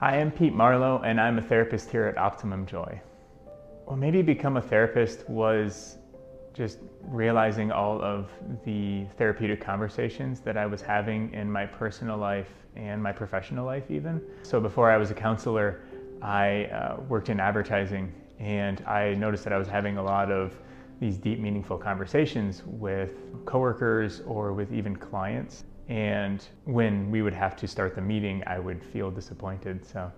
Hi, I'm Pete Marlow, and I'm a therapist here at Optimum Joy. Well, maybe become a therapist was just realizing all of the therapeutic conversations that I was having in my personal life and my professional life even. So before I was a counselor, I worked in advertising, and I noticed that I was having a lot of these deep, meaningful conversations with coworkers or with even clients. And when we would have to start the meeting, I would feel disappointed. So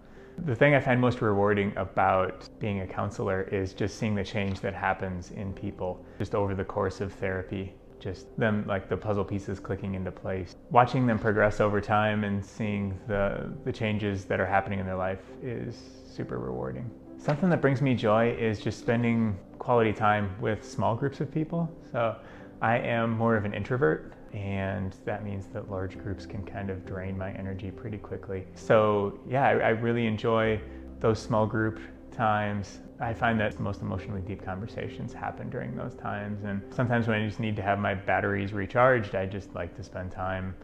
the thing I find most rewarding about being a counselor is just seeing the change that happens in people just over the course of therapy. Just them, like the puzzle pieces clicking into place. Watching them progress over time and seeing the changes that are happening in their life is super rewarding. Something that brings me joy is just spending quality time with small groups of people. So I am more of an introvert, and that means that large groups can kind of drain my energy pretty quickly. So yeah, I really enjoy those small group times. I find that the most emotionally deep conversations happen during those times, and sometimes when I just need to have my batteries recharged, I just like to spend time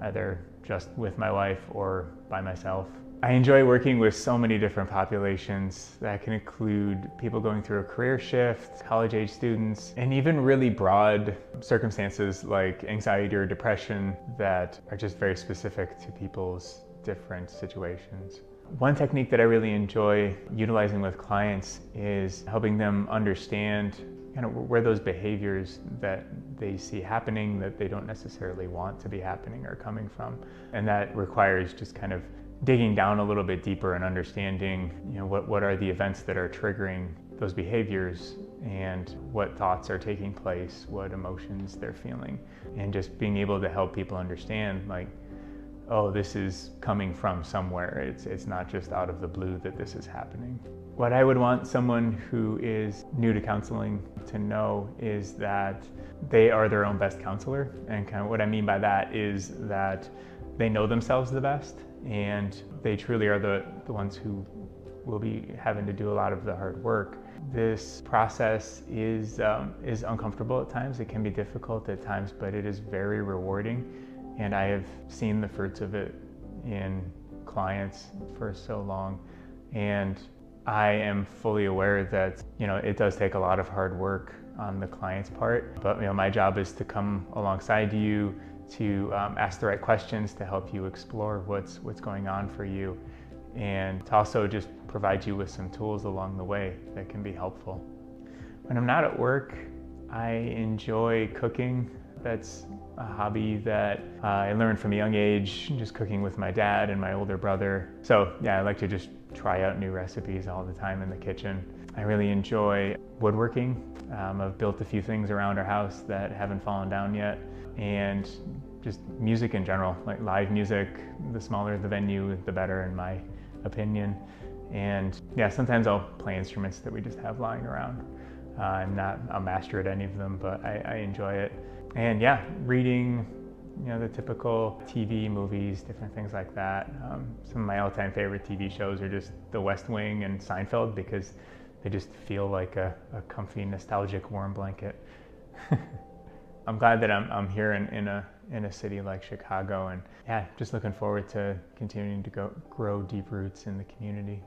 either just with my wife or by myself. I enjoy working with so many different populations. That can include people going through a career shift, college-age students, and even really broad circumstances like anxiety or depression that are just very specific to people's different situations. One technique that I really enjoy utilizing with clients is helping them understand kind of where those behaviors that they see happening that they don't necessarily want to be happening are coming from. And that requires just kind of digging down a little bit deeper and understanding, what are the events that are triggering those behaviors and what thoughts are taking place, what emotions they're feeling, and just being able to help people understand, like, oh, this is coming from somewhere. It's not just out of the blue that this is happening. What I would want someone who is new to counseling to know is that they are their own best counselor. And kind of what I mean by that is that they know themselves the best, and they truly are the ones who will be having to do a lot of the hard work. This process is uncomfortable at times. It can be difficult at times, but it is very rewarding. And I have seen the fruits of it in clients for so long. And I am fully aware that, it does take a lot of hard work on the client's part. But, my job is to come alongside you, to ask the right questions to help you explore what's going on for you, and to also just provide you with some tools along the way that can be helpful. When I'm not at work, I enjoy cooking. That's a hobby that I learned from a young age, just cooking with my dad and my older brother. So yeah, I like to just try out new recipes all the time in the kitchen. I really enjoy woodworking. I've built a few things around our house that haven't fallen down yet. And just music in general, like live music. The smaller the venue, the better in my opinion. And yeah, sometimes I'll play instruments that we just have lying around. I'm not a master at any of them, but I enjoy it. And yeah, reading, the typical TV, movies, different things like that. Some of my all-time favorite TV shows are just The West Wing and Seinfeld, because they just feel like a comfy, nostalgic, warm blanket. I'm glad that I'm here in a city like Chicago, and yeah, just looking forward to continuing to grow deep roots in the community.